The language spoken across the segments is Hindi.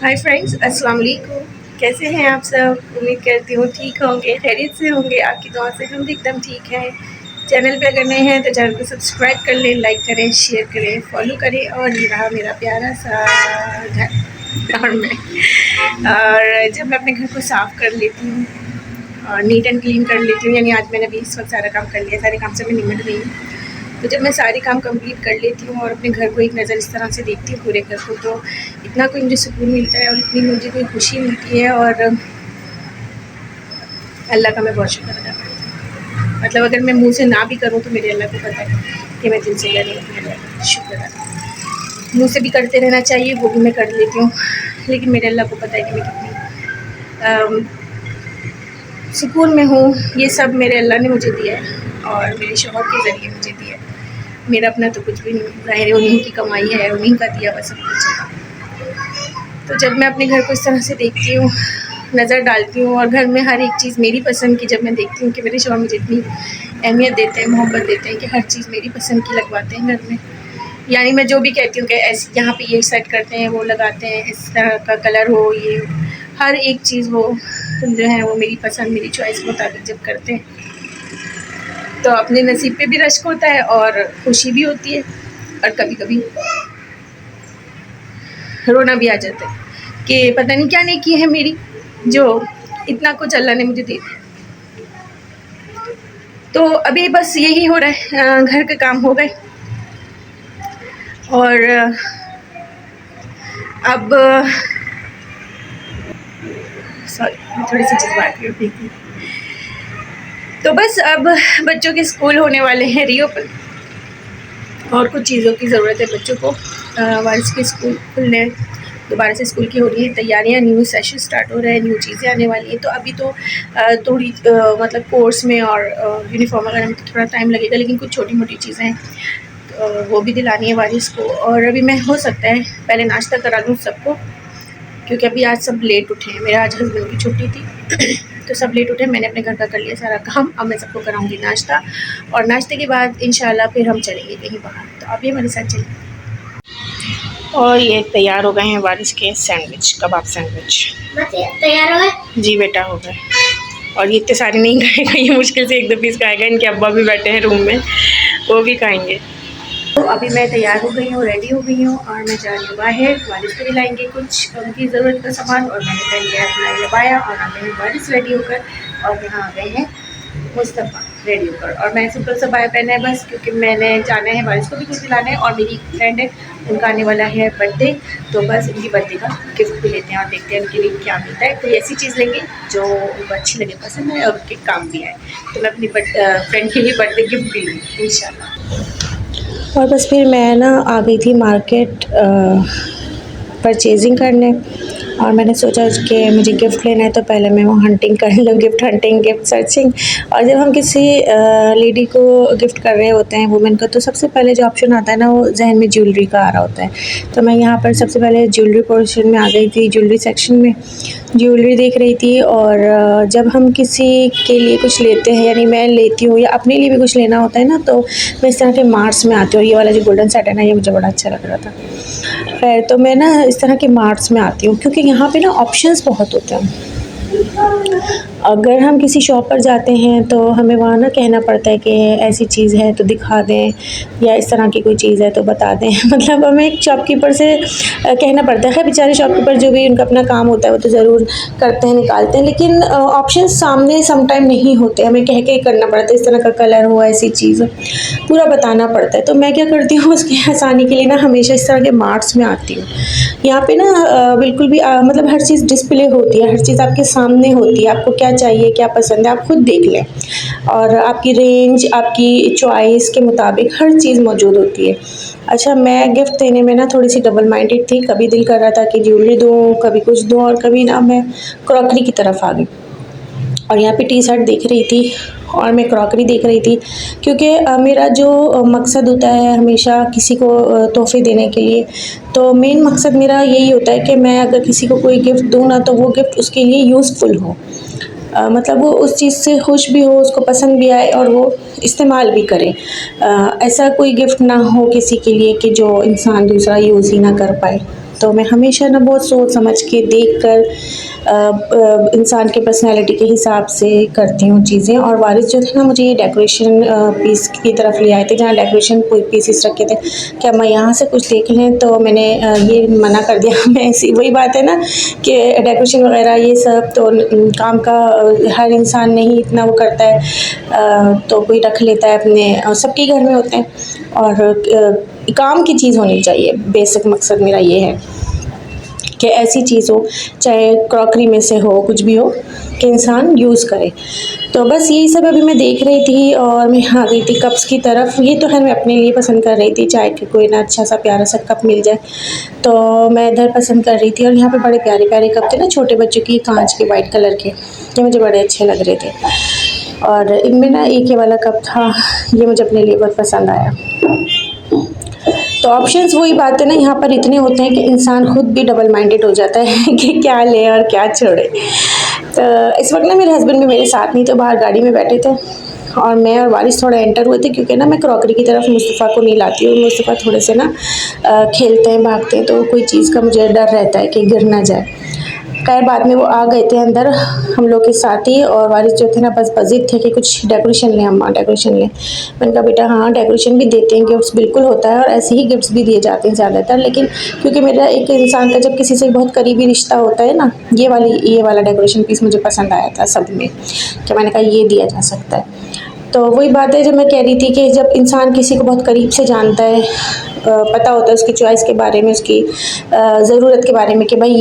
हाय फ्रेंड्स, अस्सलाम वालेकुम। कैसे हैं आप सब? उम्मीद करती हूँ ठीक होंगे, खैरियत से होंगे। आपकी दुआ से हम भी एकदम ठीक हैं। चैनल पे अगर नए हैं तो चैनल को सब्सक्राइब कर लें, लाइक करें, शेयर करें, फॉलो करें। और ये रहा मेरा प्यारा सा घर। और जब मैं अपने घर को साफ़ कर लेती हूँ और नीट एंड क्लीन कर लेती हूँ, यानी आज मैंने अभी इस वक्त सारा काम कर लिया, सारे काम से मैं निमट गई हूँ। तो जब मैं सारे काम कंप्लीट कर लेती हूँ और अपने घर को एक नज़र इस तरह से देखती हूँ, पूरे घर को, तो इतना कोई मुझे सुकून मिलता है और इतनी मुझे कोई खुशी मिलती है। और अल्लाह का मैं बहुत शुक्र अदा करती हूँ। मतलब अगर मैं मुँह से ना भी करूँ तो मेरे अल्लाह को पता है कि मैं दिल से कर रही हूँ, मेरे अल्लाह का शुक्र अदा। मुँह से भी करते रहना चाहिए, वो भी मैं कर लेती हूँ, लेकिन मेरे अल्लाह को पता है कि मैं कितनी सुकून में हूँ। ये सब मेरे अल्लाह ने मुझे दिया है और मेरे शौहर के ज़रिए मुझे दिया है। मेरा अपना तो कुछ भी नहीं, ज़ाहिर है उन्हीं की कमाई है, उन्हीं का दिया हुआ सब कुछ है। तो जब मैं अपने घर को इस तरह से देखती हूँ, नज़र डालती हूँ, और घर में हर एक चीज़ मेरी पसंद की जब मैं देखती हूँ कि मेरे शौहर मुझे इतनी अहमियत देते हैं, मोहब्बत देते हैं कि हर चीज़ मेरी पसंद की लगवाते हैं घर में। यानी मैं जो भी कहती हूँ कि ऐसे यहाँ पे ये सेट करते हैं, वो लगाते हैं, इस तरह का कलर हो, ये हर एक चीज़ वो जो है वो मेरी पसंद, मेरी चॉइस के मुताबिक जब करते हैं तो अपने नसीब पे भी रश्क होता है और खुशी भी होती है, और कभी कभी रोना भी आ जाता है कि पता नहीं क्या नेकी है मेरी जो इतना कुछ अल्लाह ने मुझे दे दिया। तो अभी बस यही हो रहा है, घर के काम हो गए और अब सॉरी मैं थोड़ी सी जज्बात में थी। तो बस अब बच्चों के स्कूल होने वाले हैं रीओपन, और कुछ चीज़ों की ज़रूरत है बच्चों को। वारिस के स्कूल खुलने, दोबारा से स्कूल की हो रही है तैयारियां, न्यू सेशन स्टार्ट हो रहा है, न्यू चीज़ें आने वाली हैं। तो अभी तो थोड़ी मतलब कोर्स में और यूनिफॉर्म वगैरह में थोड़ा टाइम लगेगा, लेकिन कुछ छोटी मोटी चीज़ें हैं तो वो भी दिलानी है वारिस को। और अभी मैं हो सकता है पहले नाश्ता करा दूँ सबको, क्योंकि अभी आज सब लेट उठे हैं। मेरा आज हस्बैंड की छुट्टी थी तो सब लेट उठे। मैंने अपने घर का कर लिया सारा काम। अब मैं सबको कराऊंगी नाश्ता, और नाश्ते के बाद इंशाल्लाह फिर हम चलेंगे कहीं बाहर। तो आप ये मेरे साथ चलिए। और ये तैयार हो गए हैं वारिस के सैंडविच, कबाब सैंडविच। तैयार हो गए जी बेटा, हो गए। और ये इतने सारे नहीं खाएगा, ये मुश्किल से एक दो पीस खाएगा। इनके अब्बा भी बैठे हैं रूम में, वो भी खाएंगे। तो अभी मैं तैयार हो गई हूँ, रेडी हो गई हूँ, और मैं जा रही हूँ बाहर। वारिस को भी लाएंगे कुछ उनकी ज़रूरत का सामान, और मैंने पहन लिया अपना लबाया, और आ गए हैं वारिस रेडी होकर, और यहाँ आ गए हैं मुस्तफ़ा रेडी होकर। और मैं सिंपल सा बाया पहना है बस, क्योंकि मैंने जाना है वारिस को भी कुछ दिलाना है, और मेरी एक फ्रेंड है उनका आने वाला है बर्थडे, तो बस उनकी बर्थडे का गिफ्ट भी लेते हैं और देखते हैं उनके लिए क्या मिलता है। कोई ऐसी चीज़ लेंगे जो उनको अच्छी लगे, पसंद है और उनके काम भी आए। तो मैं अपनी फ्रेंड के लिए बर्थडे गिफ्ट भी लूँगी इंशाल्लाह। और बस फिर मैं ना आ गई थी मार्केट परचेजिंग करने, और मैंने सोचा कि मुझे गिफ्ट लेना है तो पहले मैं वो हंटिंग कर लूँ, गिफ्ट हंटिंग, गिफ्ट सर्चिंग। और जब हम किसी लेडी को गिफ्ट कर रहे होते हैं, वुमेन को, तो सबसे पहले जो ऑप्शन आता है ना, वो जहन में ज्वेलरी का आ रहा होता है। तो मैं यहाँ पर सबसे पहले ज्वेलरी पोर्शन में आ गई थी, ज्वेलरी सेक्शन में ज्वेलरी देख रही थी। और जब हम किसी के लिए कुछ लेते हैं, यानी मैं लेती हूँ या अपने लिए भी कुछ लेना होता है ना, तो मैं इस तरह के मार्ट्स में आती हूँ। ये वाला जो गोल्डन सेट है ना, ये मुझे बड़ा अच्छा लग रहा था। खैर, तो मैं ना इस तरह के मार्ट्स में आती हूँ, क्योंकि यहाँ पे ना ऑप्शंस बहुत होते हैं। अगर हम किसी शॉप पर जाते हैं तो हमें वहाँ ना कहना पड़ता है कि ऐसी चीज़ है तो दिखा दें, या इस तरह की कोई चीज़ है तो बता दें। मतलब हमें एक शॉपकीपर से कहना पड़ता है। खैर, बेचारे शॉपकीपर जो भी उनका अपना काम होता है वो तो ज़रूर करते हैं, निकालते हैं, लेकिन ऑप्शन सामने सम टाइम नहीं होते, हमें कह के करना पड़ता है। इस तरह का कलर हो, ऐसी चीज़ पूरा बताना पड़ता है। तो मैं क्या करती हूँ, उसकी आसानी के लिए ना हमेशा इस तरह के मार्ट्स में आती हूँ। यहाँ पे ना बिल्कुल भी मतलब हर चीज़ डिस्प्ले होती है, हर चीज़ आपके सामने होती है। आपको क्या चाहिए, क्या पसंद है, आप खुद देख लें, और आपकी रेंज, आपकी चॉइस के मुताबिक हर चीज़ मौजूद होती है। अच्छा, मैं गिफ्ट देने में ना थोड़ी सी डबल माइंडेड थी। कभी दिल कर रहा था कि ज्वेलरी दूँ, कभी कुछ दूँ, और कभी ना मैं क्रॉकरी की तरफ आ गई। और यहाँ पे टी शर्ट देख रही थी और मैं क्रॉकरी देख रही थी, क्योंकि मेरा जो मकसद होता है हमेशा किसी को तोहफ़े देने के लिए, तो मेन मकसद मेरा यही होता है कि मैं अगर किसी को कोई गिफ्ट दूँ ना, तो वो गिफ्ट उसके लिए यूज़फुल हो। मतलब वो उस चीज़ से खुश भी हो, उसको पसंद भी आए, और वो इस्तेमाल भी करे। ऐसा कोई गिफ्ट ना हो किसी के लिए कि जो इंसान दूसरा यूज़ ही ना कर पाए। तो मैं हमेशा ना बहुत सोच समझ के देख कर इंसान के पर्सनैलिटी के हिसाब से करती हूँ चीज़ें। और वारिस जो थे ना मुझे ये डेकोरेशन पीस की तरफ ले आए थे, जहाँ डेकोरेशन पीसेस रखे थे, क्या मैं यहाँ से कुछ देख लें, तो मैंने ये मना कर दिया। मैं ऐसी वही बात है ना कि डेकोरेशन वगैरह ये सब तो काम का हर इंसान नहीं इतना वो करता है, तो कोई रख लेता है अपने, सबके घर में होते हैं। और काम की चीज़ होनी चाहिए, बेसिक मकसद मेरा ये है कि ऐसी चीज़ हो, चाहे क्रॉकरी में से हो, कुछ भी हो, कि इंसान यूज़ करे। तो बस यही सब अभी मैं देख रही थी और मैं आ गई थी कप्स की तरफ। ये तो है मैं अपने लिए पसंद कर रही थी, चाय के कोई ना अच्छा सा प्यारा सा कप मिल जाए, तो मैं इधर पसंद कर रही थी। और यहाँ पे बड़े प्यारे प्यारे कप थे ना, छोटे बच्चों की, कांच के वाइट कलर के, ये मुझे बड़े अच्छे लग रहे थे। और इनमें ना एक ये वाला कप था, ये मुझे अपने लिए बहुत पसंद आया। तो ऑप्शंस वही बात है ना, यहाँ पर इतने होते हैं कि इंसान खुद भी डबल माइंडेड हो जाता है कि क्या ले और क्या छोड़े। तो इस वक्त ना मेरे हस्बैंड भी मेरे साथ नहीं, तो बाहर गाड़ी में बैठे थे और मैं और वारिस थोड़ा एंटर हुए थे, क्योंकि ना मैं क्रॉकरी की तरफ मुस्तफ़ा को नहीं लाती हूँ। मुस्तफ़ा थोड़े से ना खेलते हैं, भागते हैं, तो कोई चीज़ का मुझे डर रहता है कि गिर ना जाए। खैर बाद में वो आ गए थे अंदर हम लोग के साथ ही, और वारिस जो थे ना बस जिद थे कि कुछ डेकोरेशन लें अम्मा, डेकोरेशन लें। मैंने कहा बेटा हाँ डेकोरेशन भी देते हैं, गिफ्ट्स बिल्कुल होता है, और ऐसे ही गिफ्ट्स भी दिए जाते हैं ज़्यादातर। लेकिन क्योंकि मेरा एक इंसान का जब किसी से बहुत करीबी रिश्ता होता है ना, ये वाला डेकोरेशन पीस मुझे पसंद आया था सब में, कि मैंने कहा ये दिया जा सकता है। तो वही बात है जब मैं कह रही थी कि जब इंसान किसी को बहुत करीब से जानता है, पता होता है उसकी चॉइस के बारे में, उसकी ज़रूरत के बारे में, कि भाई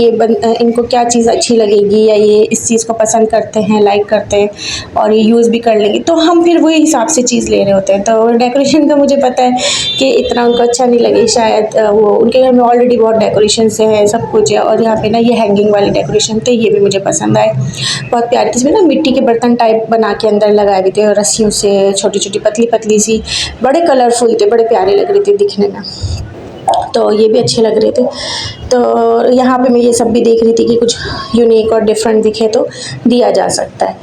इनको क्या चीज़ अच्छी लगेगी, या ये इस चीज़ को पसंद करते हैं, लाइक करते हैं, और ये यूज़ भी कर लेंगे, तो हम फिर वही हिसाब से चीज़ ले रहे होते हैं। तो डेकोरेशन का मुझे पता है कि इतना उनको अच्छा नहीं लगे शायद, वो उनके घर में ऑलरेडी बहुत डेकोरेशन से है, सब कुछ है। और यहाँ पे ना ये हैंगिंग वाले डेकोरेशन थे, ये भी मुझे पसंद आए, बहुत प्यारे। इसमें ना मिट्टी के बर्तन टाइप बना के अंदर लगाए हुए थे, और रस्सियों से छोटी छोटी पतली पतली सी, बड़े कलरफुल थे, बड़े प्यारे लग रहे थे दिखने में, तो ये भी अच्छे लग रहे थे। तो यहाँ पे मैं ये सब भी देख रही थी कि कुछ यूनिक और डिफरेंट दिखे तो दिया जा सकता है।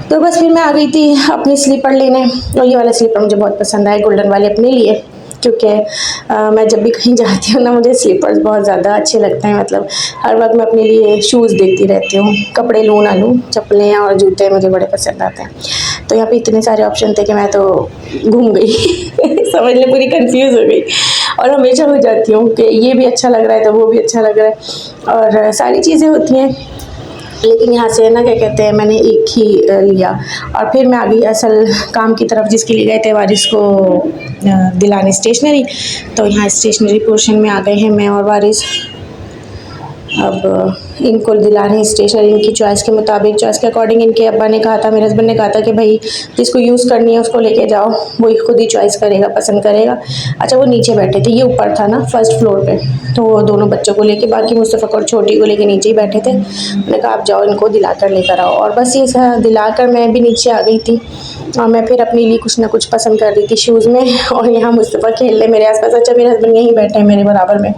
तो बस फिर मैं आ गई थी अपने स्लीपर लेने, और ये वाला स्लीपर मुझे बहुत पसंद आया, गोल्डन वाले अपने लिए, क्योंकि मैं जब भी कहीं जाती हूँ ना मुझे स्लीपर्स बहुत ज़्यादा अच्छे लगते हैं। मतलब हर वक्त मैं अपने लिए शूज़ देखती रहती हूँ, कपड़े लूँ ना लूँ, चप्पलें और जूते मुझे बड़े पसंद आते हैं। तो यहाँ पे इतने सारे ऑप्शन थे कि मैं तो घूम गई समझ लें पूरी कंफ्यूज हो गई। और हमेशा हो जाती हूँ कि ये भी अच्छा लग रहा है तो वो भी अच्छा लग रहा है, और सारी चीज़ें होती हैं। लेकिन यहाँ से ना क्या कहते हैं, मैंने एक ही लिया, और फिर मैं आ गई असल काम की तरफ, जिसके लिए गए थे वारिस को दिलाने स्टेशनरी। तो यहाँ स्टेशनरी पोर्शन में आ गए हैं मैं और वारिस। अब इनको दिला रहे हैं स्टेशनरी, इनकी चॉइस के मुताबिक, चॉइस के अकॉर्डिंग। इनके अब्बा ने कहा था, मेरे हस्बैंड ने कहा था कि भाई जिसको यूज़ करनी है उसको लेके जाओ, वो खुद ही चॉइस करेगा, पसंद करेगा। अच्छा वो नीचे बैठे थे, ये ऊपर था ना फर्स्ट फ्लोर पे, तो वो दोनों बच्चों को लेके, बाकी मुस्तफ़ा और छोटी को लेके नीचे ही बैठे थे। मैंने कहा आप जाओ इनको दिला कर लेकर आओ, और बस ये दिला कर मैं भी नीचे आ गई थी, और मैं फिर अपने लिए कुछ ना कुछ पसंद कर रही थी शूज़ में। और यहाँ मुस्तफ़ा खेल रहे मेरे आसपास। अच्छा मेरे हस्बैंड यहीं बैठे हैं मेरे बराबर में,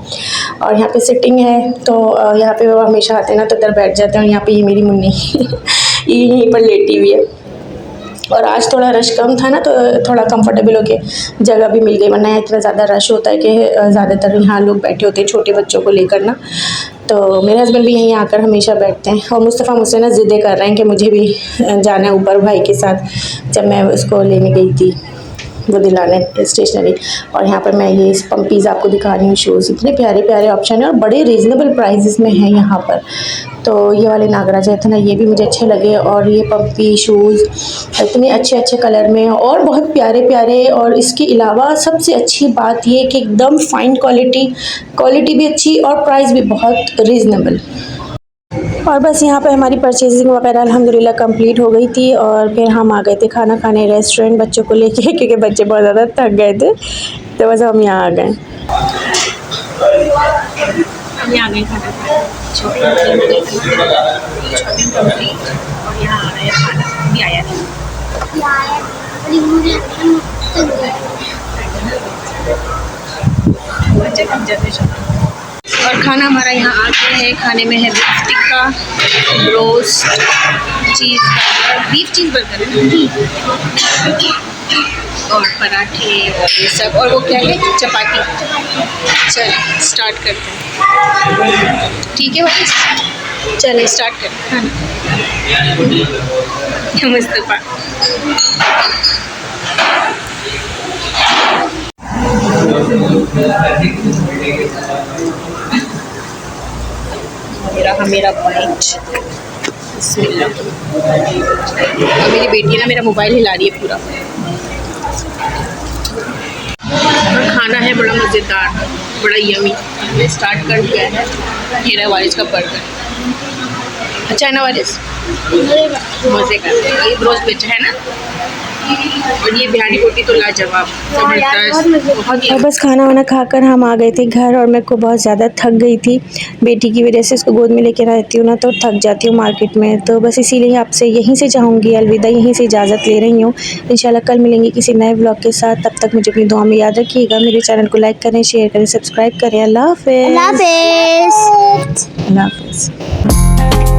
और यहाँ पे सिटिंग है, तो यहाँ पे वो हमेशा आते हैं ना तो इधर बैठ जाते हैं। और यहाँ पे ये मेरी मुन्नी ये यहीं पर लेटी हुई है। और आज थोड़ा रश कम था ना, तो थोड़ा कंफर्टेबल होके जगह भी मिल गई, वरना इतना ज़्यादा रश होता है कि ज़्यादातर यहाँ लोग बैठे होते हैं छोटे बच्चों को लेकर ना। तो मेरे हस्बैंड भी यहीं आकर हमेशा बैठते हैं, और मुस्तफ़ा मुझसे ना ज़िद्दें कर रहे हैं कि मुझे भी जाना है ऊपर भाई के साथ, जब मैं उसको लेने गई थी वो दिलाने स्टेशनरी। और यहाँ पर मैं ये पम्पीज़ आपको दिखा रही हूँ शूज़, इतने प्यारे प्यारे ऑप्शन है और बड़े रीज़नेबल प्राइसेस में है यहाँ पर। तो ये वाले नागराज है ना, ये भी मुझे अच्छे लगे, और ये पम्पी शूज़ इतने अच्छे अच्छे कलर में और बहुत प्यारे प्यारे। और इसके अलावा सबसे अच्छी बात ये कि एकदम फाइन क्वालिटी भी अच्छी, और प्राइस भी बहुत रीज़नेबल। और बस यहाँ पे हमारी परचेजिंग वगैरह अल्हम्दुलिल्लाह कंप्लीट हो गई थी, और फिर हम आ गए थे खाना खाने रेस्टोरेंट बच्चों को लेके क्योंकि बच्चे बहुत ज़्यादा थक गए थे, तो बस हम यहाँ आ गए। हम यहाँ आ गए खाना खाने, शॉपिंग कंप्लीट, और यहाँ आ रहे हैं खाना भी आया नहीं। बच्चे थक जाते हैं। और खाना हमारा यहाँ आ गया है। खाने में है beef tikka, roast, cheese burger, beef cheese burger है और पराठे और ये सब, और वो क्या है, चपाती। चलिए स्टार्ट करते हैं। ठीक है भाई, चलिए स्टार्ट करते हैं खाना। मुस्तफ़ा मेरा बाइट। बिस्मिल्लाह। और मेरी बेटी ना मेरा मोबाइल हिला रही है पूरा। और खाना है बड़ा मज़ेदार, बड़ा यमी। हमने स्टार्ट कर दिया है। ये रहा वारिस का बर्गर। अच्छा है ना वारिस? मज़े का। ये रोस्ट बेचा है ना। और ये बिहारी रोटी तो लाजवाब, जबरदस्त, बहुत ही। और बस खाना वाना खाकर हम आ गए थे घर, और मेरे को बहुत ज़्यादा थक गई थी बेटी की वजह से। उसको गोद में लेकर रहती हूँ ना तो थक जाती हूँ मार्केट में, तो बस इसीलिए आपसे यहीं से चाहूँगी अलविदा, यहीं से इजाज़त ले रही हूँ। इंशाल्लाह कल मिलेंगे किसी नए ब्लॉग के साथ। तब तक मुझे अपनी दुआ में याद रखिएगा। मेरे चैनल को लाइक करें, शेयर करें, सब्सक्राइब करें। अल्लाह हाफ़िज़। अल्लाह हाफ़िज़। अल्लाह हाफ़िज़।